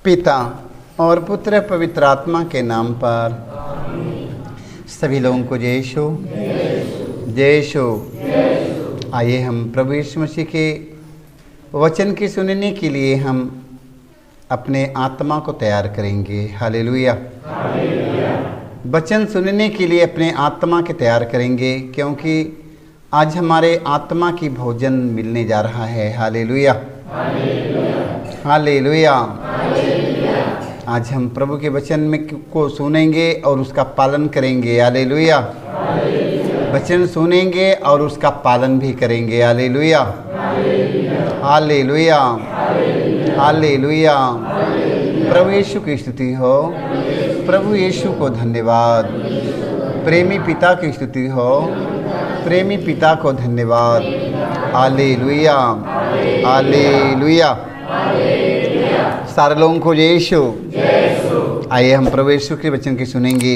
पिता और पुत्र पवित्र आत्मा के नाम पर सभी लोगों को जय यीशु जय यीशु। आइए हम प्रभु यीशु मसीह के वचन की सुनने के लिए हम अपने आत्मा को तैयार करेंगे। हालेलुया। वचन सुनने के लिए अपने आत्मा के तैयार करेंगे, क्योंकि आज हमारे आत्मा की भोजन मिलने जा रहा है। Hallelujah hallelujah. आज हम प्रभु के वचन में को सुनेंगे और उसका पालन करेंगे। हालेलुया। वचन सुनेंगे और उसका पालन भी करेंगे। Hallelujah hallelujah hallelujah. प्रभु यीशु की स्तुति हो। प्रभु यीशु को धन्यवाद। प्रेमी पिता की स्तुति हो। प्रेमी पिता को धन्यवाद। Hallelujah hallelujah. सारे लोगों को जय यीशु। आइए हम प्रभु यीशु के वचन की सुनेंगे।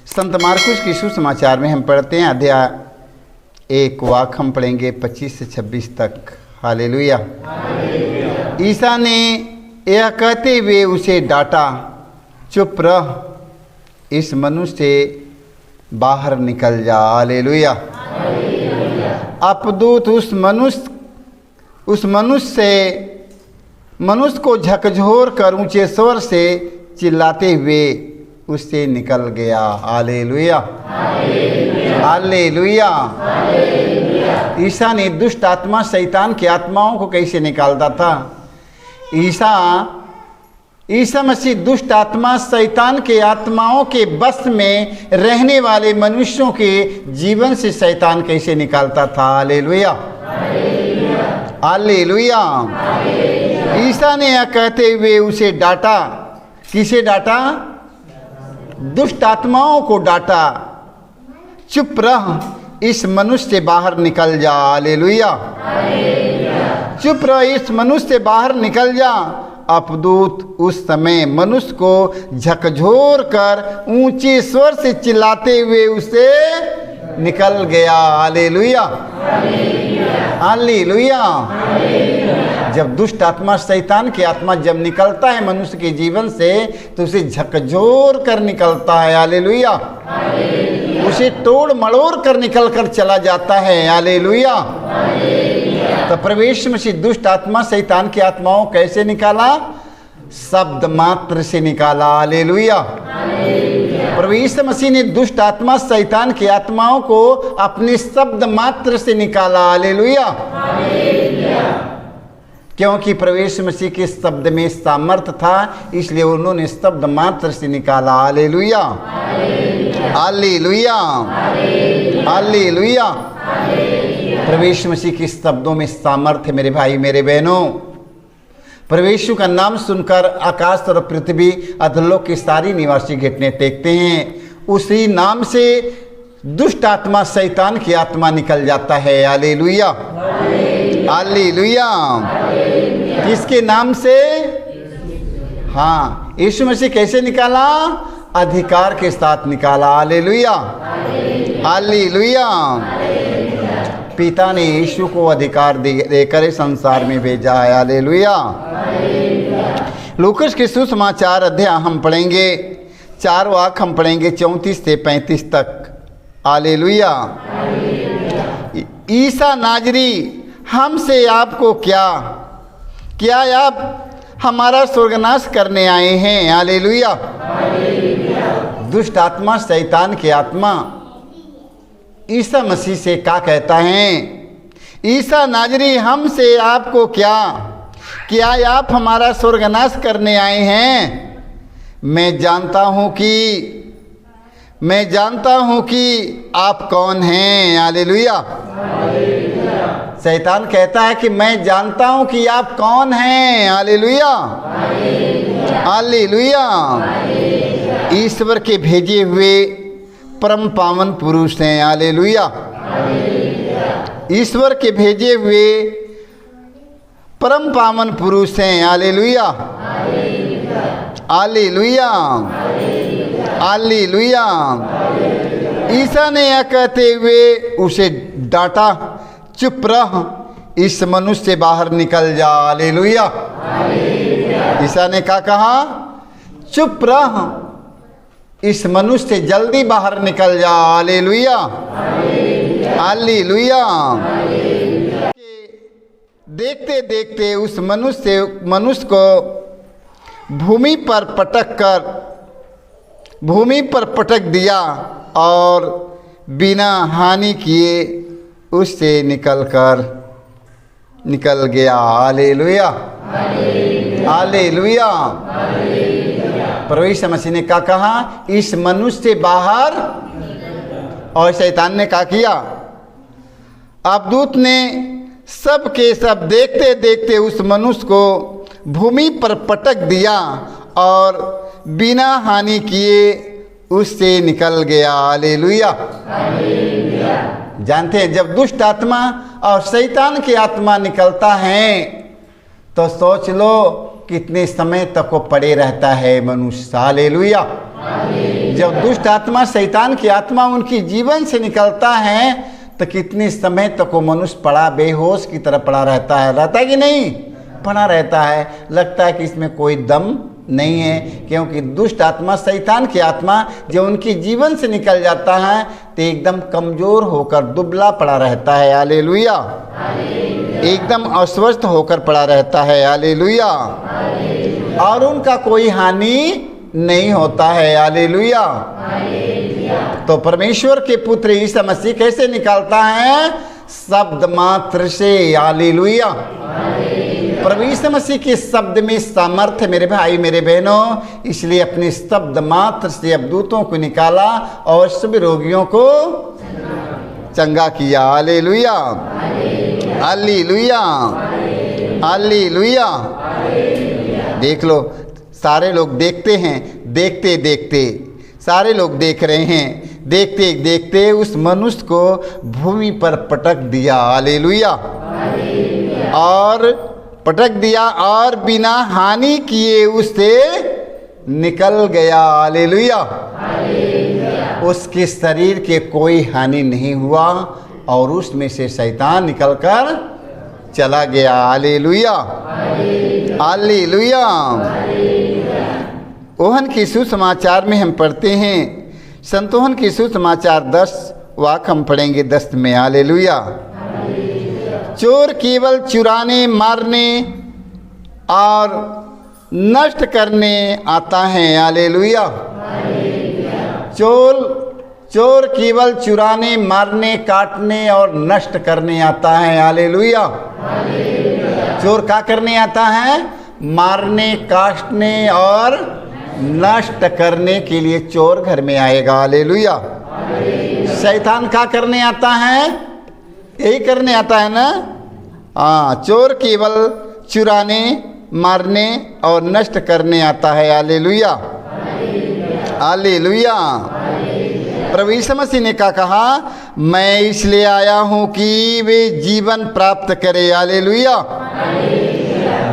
संत मार्कुस की सुसमाचार में हम पढ़ते हैं अध्याय 1 वाक्य हम पढ़ेंगे 25 से 26 तक। हालेलुया। ईसा ने यह कहते हुए उसे डांटा, चुप रह, इस मनुष्य से बाहर निकल जा। हालेलुया। अपदूत उस मनुष्य को झकझोर कर ऊंचे स्वर से चिल्लाते हुए उससे निकल गया। Hallelujah hallelujah. ईसा ने दुष्ट आत्मा शैतान की आत्माओं को कैसे निकालता था। ईसा मसीह दुष्ट आत्मा शैतान के आत्माओं के बस में रहने वाले मनुष्यों के जीवन से शैतान कैसे निकालता था। Hallelujah hallelujah. ईसा ने यह कहते हुए उसे डांटा। किसे डांटा? दुष्ट आत्माओं को डांटा, चुप रह, इस मनुष्य से बाहर निकल जा। हालेलुया। चुप रह, इस मनुष्य से बाहर निकल जा। अपदूत उस समय मनुष्य को झकझोर कर ऊंचे स्वर से चिल्लाते हुए उसे निकल गया। Hallelujah hallelujah. जब दुष्ट आत्मा शैतान की आत्मा जब निकलता है मनुष्य के जीवन से तो उसे झकझोर कर निकलता है। हालेलुया। उसे तोड़ मड़ोड़ कर निकल कर चला जाता है। हालेलुया। तो प्रभु यीशु मसीह दुष्ट आत्मा शैतान की आत्माओं कैसे निकाला? शब्द मात्र से निकाला। हालेलुया। प्रभु यीशु मसीह ने दुष्ट आत्मा शैतान की आत्माओं को अपने शब्द मात्र से निकाला। हालेलुया। क्योंकि प्रभु यीशु मसीह के शब्द में सामर्थ्य था, इसलिए उन्होंने शब्द मात्र से निकाला। Hallelujah hallelujah hallelujah. प्रभु यीशु मसीह के शब्दों में सामर्थ्य। मेरे भाई मेरे बहनों, प्रभु यीशु का नाम सुनकर आकाश और पृथ्वी अधोलोक की सारी निवासी घुटने टेकते हैं। उसी नाम से दुष्ट आत्मा शैतान की आत्मा निकल जाता है। Hallelujah hallelujah. किसके नाम से? हाँ, यीशु मसीह कैसे निकाला? अधिकार के साथ निकाला। Hallelujah hallelujah. पिता ने यीशु को अधिकार देकर संसार में भेजा है। हालेलुया। लूकास के सुसमाचार अध्याय हम पढ़ेंगे 4 वाक्य हम पढ़ेंगे 34 से 35 तक। हालेलुया। ईसा नाजरी, हमसे आपको क्या आप हमारा स्वर्गनाश करने आए हैं? हालेलुया। दुष्ट आत्मा शैतान की आत्मा ईसा मसीह से क्या कहता है? ईसा नाजरी, हमसे आपको क्या आप हमारा स्वर्गनाश करने आए हैं? मैं जानता हूं कि आप कौन हैं। हालेलुया। शैतान कहता है कि मैं जानता हूं कि आप कौन हैं। Hallelujah hallelujah. ईश्वर के भेजे हुए परम पावन पुरुष हैं। हालेलुया। ईश्वर के भेजे हुए परम पावन पुरुष हैं। Hallelujah hallelujah hallelujah. ईसा ने यह कहते हुए उसे डांटा, चुप रह, इस मनुष्य से बाहर निकल जा। हालेलुया। ईसा ने क्या कहा? चुप रह, इस मनुष्य से जल्दी बाहर निकल जा। Hallelujah, hallelujah. देखते देखते उस मनुष्य को भूमि पर पटक दिया और बिना हानि किए उससे निकल गया। Hallelujah, hallelujah. प्रभु यीशु मसीह ने क्या कहा? इस मनुष्य से बाहर, और शैतान ने क्या किया? अबदूत ने सब के सब देखते देखते उस मनुष्य को भूमि पर पटक दिया और बिना हानि किए उससे निकल गया। हालेलुया। जानते हैं, जब दुष्ट आत्मा और शैतान की आत्मा निकलता है तो सोच लो कितने समय तक वो पड़े रहता है मनुष्य। हालेलुया। जब दुष्ट आत्मा, शैतान की आत्मा उनकी जीवन से निकलता है तो कितने समय तक वो मनुष्य पड़ा, बेहोश की तरह पड़ा रहता है कि नहीं? पड़ा रहता है। लगता है कि इसमें कोई दम नहीं है, क्योंकि दुष्ट आत्मा, शैतान की आत्मा जब उनकी जीवन से निकल जाता है तो एकदम कमज़ोर होकर दुबला पड़ा रहता है। हालेलुया। एकदम अस्वस्थ होकर पड़ा रहता है। हालेलुया। और उनका कोई हानि नहीं होता है। हालेलुया। तो परमेश्वर के पुत्र यीशु मसीह कैसे निकालता है? शब्द मात्र से। हालेलुया। प्रभु यीशु मसीह के शब्द में सामर्थ्य मेरे भाई मेरे बहनों, इसलिए अपने शब्द मात्र से अबदूतों को निकाला और सभी रोगियों को चंगा किया। Hallelujah, hallelujah, hallelujah. देख लो, सारे लोग देखते हैं, देखते देखते सारे लोग देख रहे हैं, देखते देखते उस मनुष्य को भूमि पर पटक दिया। हालेलुया। और पटक दिया और बिना हानि किए उससे निकल गया। हालेलुया। उसके शरीर के कोई हानि नहीं हुआ और उसमें से शैतान निकलकर चला गया। Hallelujah, hallelujah. ओहन की सुसमाचार में हम पढ़ते हैं, संतोहन की सुसमाचार 10 वाक हम पढ़ेंगे 10 में। हालेलुया। चोर केवल चुराने, मारने और नष्ट करने आता है। हालेलुया। चोर केवल चुराने, मारने, काटने और नष्ट करने आता है। हालेलुया। चोर क्या करने आता है? मारने, काटने और नष्ट करने के लिए चोर घर में आएगा। हालेलुया। शैतान क्या करने आता है? यही करने आता है ना। हाँ, चोर केवल चुराने, मारने और नष्ट करने आता है। Hallelujah, hallelujah. प्रभु यीशु मसीह ने क्या कहा? मैं इसलिए आया हूँ कि वे जीवन प्राप्त करे। हालेलुया।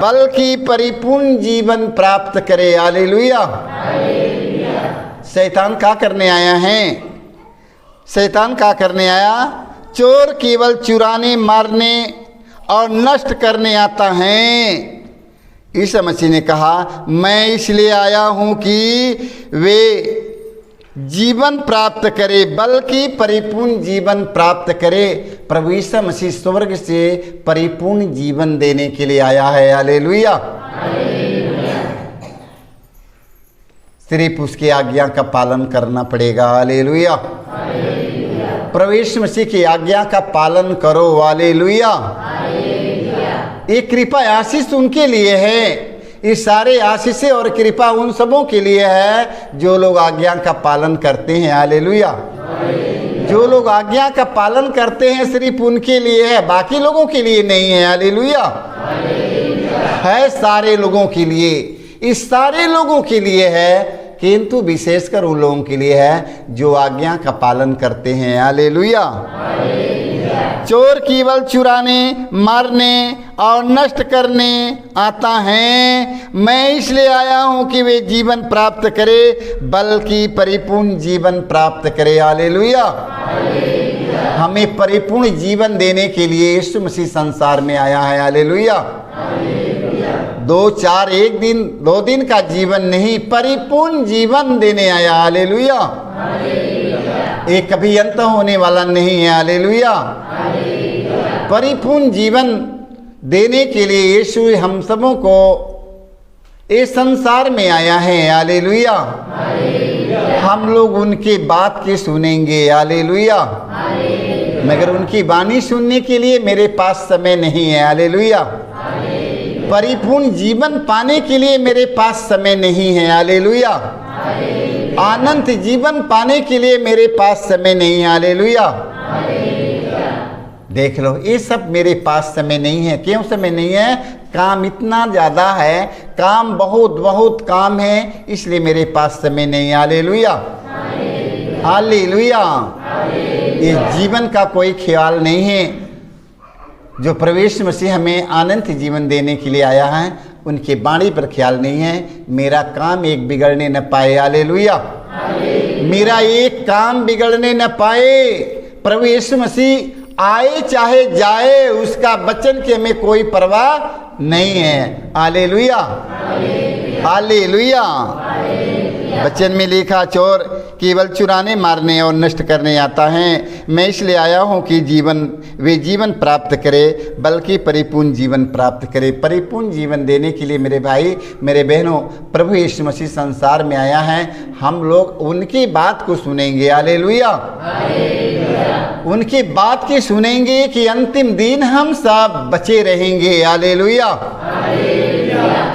बल्कि परिपूर्ण जीवन प्राप्त करे। हालेलुया। शैतान क्या करने आया है? शैतान क्या करने आया? चोर केवल चुराने, मारने और नष्ट करने आता है। यीशु मसीह ने कहा मैं इसलिए आया हूँ कि वे जीवन प्राप्त करे, बल्कि परिपूर्ण जीवन प्राप्त करे। प्रभु यीशु मसीह स्वर्ग से परिपूर्ण जीवन देने के लिए आया है। हालेलुया। सिर्फ उसकी आज्ञा का पालन करना पड़ेगा। हालेलुया। प्रभु यीशु मसीह की आज्ञा का पालन करो। हालेलुया। ये कृपा आशीष उनके लिए है। ये सारे आशीषें और कृपा उन सबों के लिए है जो लोग आज्ञा का पालन करते हैं। हालेलुया। जो लोग आज्ञा का पालन करते हैं सिर्फ उनके लिए है, बाकी लोगों के लिए नहीं है। हालेलुया। है सारे लोगों के लिए, इस सारे लोगों के लिए है, किंतु विशेषकर उन लोगों के लिए है जो आज्ञा का पालन करते हैं। हालेलुया। चोर केवल चुराने, मारने और नष्ट करने आता है। मैं इसलिए आया हूँ कि वे जीवन प्राप्त करे, बल्कि परिपूर्ण जीवन प्राप्त करे। हालेलुया। हमें परिपूर्ण जीवन देने के लिए यीशु मसीह संसार में आया है। हालेलुया। दो चार एक दिन 2 दिन का जीवन नहीं, परिपूर्ण जीवन देने आया। हालेलुया। ये कभी अंत होने वाला नहीं है। हालेलुया। परिपूर्ण जीवन देने के लिए यीशु हम सबों को इस संसार में आया है। हालेलुया। हम लोग उनकी बात के सुनेंगे। हालेलुया। मगर उनकी वाणी सुनने के लिए मेरे पास समय नहीं है। हालेलुया। परिपूर्ण जीवन पाने के लिए मेरे पास समय नहीं है। हालेलुया। अनंत जीवन पाने के लिए मेरे पास समय नहीं है। हालेलुया। देख लो, ये सब मेरे पास समय नहीं है। क्यों समय नहीं है? काम इतना ज़्यादा है, काम बहुत बहुत काम है, इसलिए मेरे पास समय नहीं है। हालेलुया। हालेलुया। ये जीवन का कोई ख्याल नहीं है। जो प्रवेश मसीह हमें अनंत जीवन देने के लिए आया है, उनके बाणी पर ख्याल नहीं है। मेरा काम एक बिगड़ने न पाए। हालेलुया। मेरा एक काम बिगड़ने न पाए। प्रभु यीशु मसीह आए चाहे जाए, उसका वचन की हमें कोई परवाह नहीं है। हालेलुया। हालेलुया। वचन में लिखा, चोर केवल चुराने, मारने और नष्ट करने आता है। मैं इसलिए आया हूँ कि वे जीवन प्राप्त करे, बल्कि परिपूर्ण जीवन प्राप्त करे। परिपूर्ण जीवन देने के लिए मेरे भाई मेरे बहनों, प्रभु यीशु मसीह संसार में आया है। हम लोग उनकी बात को सुनेंगे। हालेलुया। उनकी बात की सुनेंगे कि अंतिम दिन हम सब बचे रहेंगे। हालेलुया।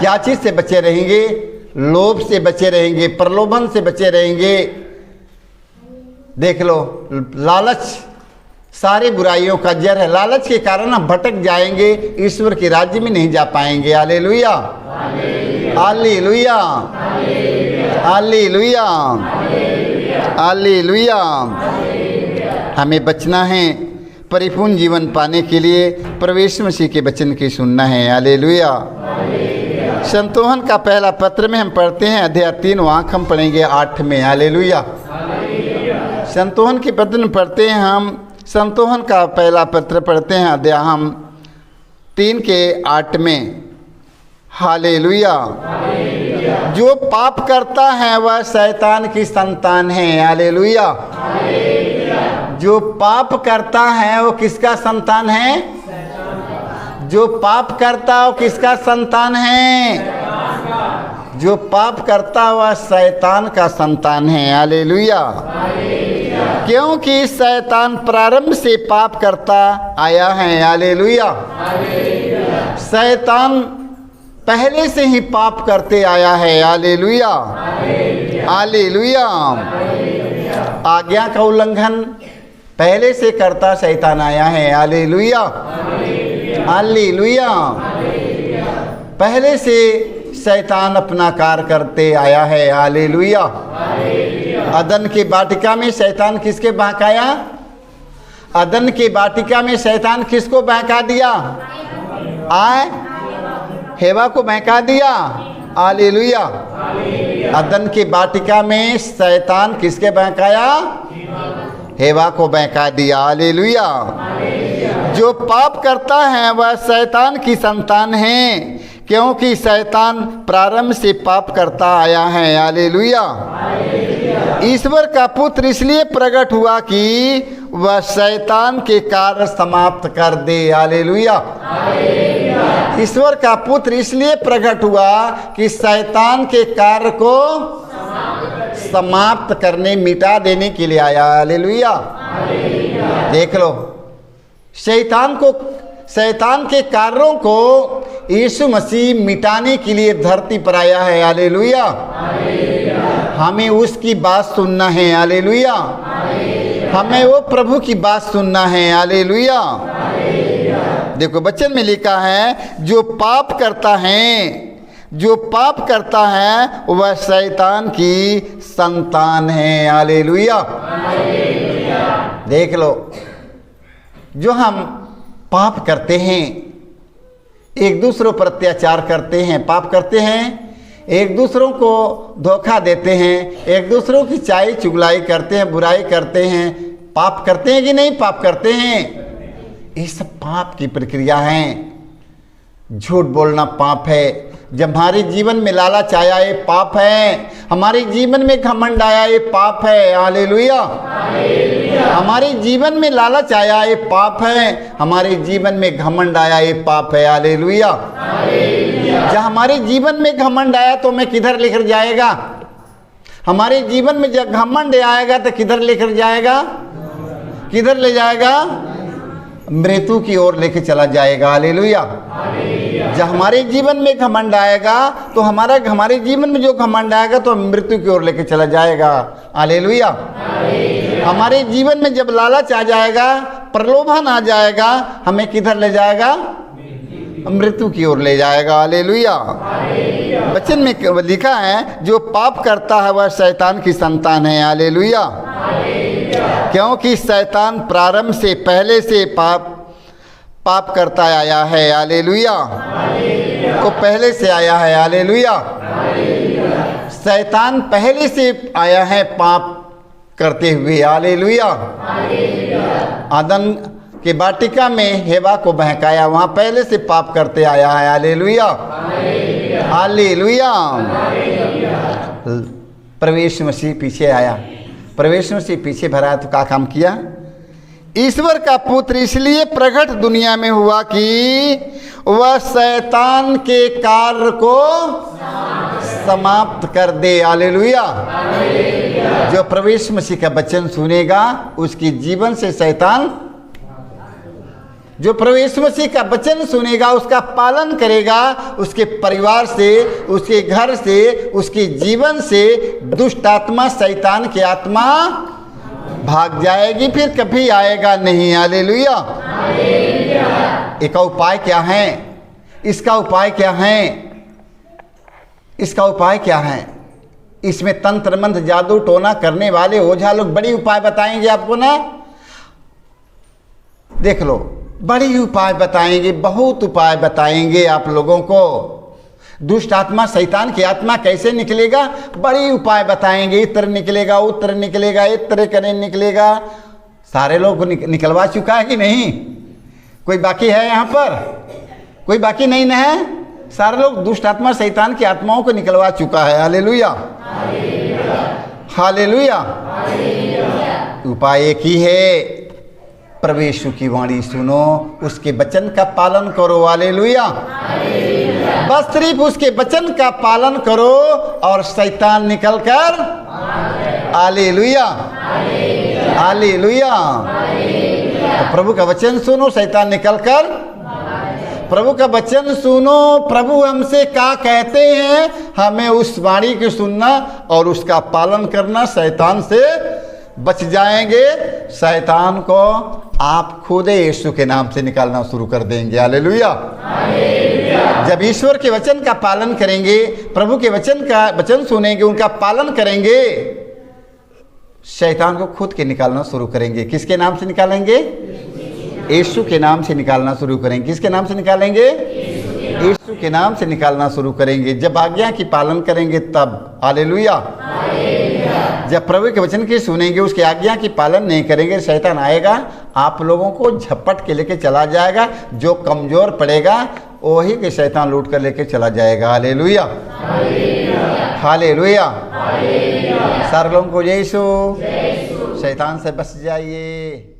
क्या चीज़ से बचे रहेंगे? लोभ से बचे रहेंगे, प्रलोभन से बचे रहेंगे। देख लो, लालच सारी बुराइयों का जड़ है। लालच के कारण हम भटक जाएंगे, ईश्वर के राज्य में नहीं जा पाएंगे। हालेलुया। हालेलुया। हालेलुया। हालेलुया। हमें बचना है। परिपूर्ण जीवन पाने के लिए प्रवेश मसीह के वचन की सुनना है। हालेलुया। संतोहन का पहला पत्र में हम पढ़ते हैं, अध्याय 3 वहाँ हम पढ़ेंगे 8 में। हालेलुया। संतोहन के पत्र में पढ़ते हैं हम, संतोहन का पहला पत्र पढ़ते हैं, अध्याय हम 3 के 8 में। हालेलुया। जो पाप करता है वह शैतान की संतान है। हालेलुया। जो पाप करता है वो किसका संतान है? जो पाप करता है वो किसका संतान है? जो पाप करता है वह शैतान का संतान है। हालेलुया। क्योंकि शैतान प्रारंभ से पाप करता आया है। हालेलुया। शैतान पहले से ही पाप करते आया है। हालेलुया। हालेलुया। आज्ञा का उल्लंघन पहले से करता शैतान आया है। हालेलुया। हालेलुया। पहले से शैतान अपना कार्य करते आया है। हालेलुया। अदन की वाटिका में शैतान किसके बहकाया? अदन की वाटिका में शैतान किसको बहका दिया? हेवा को बहका दिया। हालेलुया। अदन की वाटिका में शैतान किसके बहकाया? हेवा को बहका दिया। हालेलुया। जो पाप करता है वह शैतान की संतान है, क्योंकि शैतान प्रारंभ से पाप करता आया है। हालेलुया। ईश्वर का पुत्र इसलिए प्रकट हुआ कि वह शैतान के कार्य समाप्त कर दे। हालेलुया। ईश्वर का पुत्र इसलिए प्रकट हुआ कि शैतान के कार्य को समाप्त करने, मिटा देने के लिए आया। हालेलुया। देख लो, शैतान के कार्यों को यीशु मसीह मिटाने के लिए धरती पर आया है। हालेलुया। हमें उसकी बात सुनना है। हालेलुया। हमें वो प्रभु की बात सुनना है। हालेलुया। देखो वचन में लिखा है, जो पाप करता है वह शैतान की संतान है। हालेलुया। देख लो, जो हम पाप करते हैं, एक दूसरों पर अत्याचार करते हैं, पाप करते हैं, एक दूसरों को धोखा देते हैं, एक दूसरों की चाई चुगलाई करते हैं, बुराई करते हैं, पाप करते हैं कि नहीं? पाप करते हैं। ये सब पाप की प्रक्रिया है। झूठ बोलना पाप है, जब हमारे जीवन में लालच आया ये पाप है, हमारे जीवन में घमंड आया ये पाप है। हालेलुया। हमारे जीवन में लालच आया ये पाप है, हमारे जीवन में घमंड आया ये पाप है। हालेलुया। जब हमारे जीवन में घमंड आया तो मैं किधर लेकर जाएगा? हमारे जीवन में जब घमंड आएगा तो किधर लेकर जाएगा? किधर ले जाएगा? मृत्यु की ओर लेके चला जाएगा। हालेलुया। जब हमारे जीवन में घमंड आएगा तो हमारे जीवन में जो घमंड आएगा तो मृत्यु की ओर लेके चला जाएगा। हालेलुया। हमारे जीवन में जब लालच आ जाएगा, प्रलोभन आ जाएगा, हमें किधर ले जाएगा? मृत्यु की ओर ले जाएगा। हालेलुया। वचन में लिखा है जो पाप करता है वह शैतान की संतान है। हालेलुया। क्योंकि शैतान प्रारंभ से पहले से पाप करता आया है। हालेलुया। वो पहले से आया है। हालेलुया। शैतान पहले से आया है पाप करते हुए। हालेलुया। आदम के वाटिका में हेवा को बहकाया, वहाँ पहले से पाप करते आया है। हालेलुया। हालेलुया। प्रवेश मसीह पीछे आया, प्रवेश मसीह पीछे भरा तो क्या काम किया? ईश्वर का पुत्र इसलिए प्रकट दुनिया में हुआ कि वह शैतान के कार्य को समाप्त कर दे। हालेलुया। जो प्रवेश मसीह का वचन सुनेगा उसके जीवन से शैतान, जो प्रवेश मसीह का वचन सुनेगा उसका पालन करेगा, उसके परिवार से, उसके घर से, उसके जीवन से दुष्ट आत्मा, शैतान की आत्मा भाग जाएगी, फिर कभी आएगा नहीं। हालेलुया। इसका उपाय क्या है? इसका उपाय क्या है? इसका उपाय क्या है? इसमें तंत्र मंत्र जादू टोना करने वाले ओझा लोग बड़ी उपाय बताएंगे आपको ना। देख लो, बड़ी उपाय बताएंगे, बहुत उपाय बताएंगे आप लोगों को। दुष्ट आत्मा, शैतान की आत्मा कैसे निकलेगा, बड़ी उपाय बताएंगे। इत्र निकलेगा, उत्र निकलेगा, इत्र करे निकलेगा। सारे लोग को निकलवा चुका है कि नहीं? कोई बाकी है यहाँ पर? कोई बाकी नहीं ना है? सारे लोग दुष्ट आत्मा, शैतान की आत्माओं को निकलवा चुका है। हालेलुया। हालेलुया। उपाय एक ही है, प्रवेश की वाणी सुनो, उसके वचन का पालन करो। हालेलुया। बस सिर्फ उसके वचन का पालन करो और शैतान निकल कर। हालेलुया। हालेलुया। तो प्रभु का वचन सुनो, शैतान निकल कर। प्रभु का वचन सुनो, प्रभु हमसे क्या कहते हैं, हमें उस वाणी को सुनना और उसका पालन करना, शैतान से बच जाएंगे। शैतान को आप खुद यीशु के नाम से निकालना शुरू कर देंगे। हालेलुया। जब ईश्वर के वचन का पालन करेंगे, प्रभु के वचन सुनेंगे, उनका पालन करेंगे, शैतान को खुद के निकालना शुरू करेंगे। किसके नाम से निकालेंगे? यीशु के नाम से निकालना शुरू करेंगे। किसके नाम से निकालेंगे? यीशु के नाम से निकालना शुरू करेंगे। जब आज्ञा की पालन करेंगे तब। हालेलुया। जब प्रभु के वचन की सुनेंगे, उसकी आज्ञा की पालन नहीं करेंगे, शैतान आएगा, आप लोगों को झपट के लेके चला जाएगा। जो कमजोर पड़ेगा वही के शैतान लूट कर लेके चला जाएगा। हालेलुया। हालेलुया। सारे लोगों को यीशु, शैतान से बच जाइए।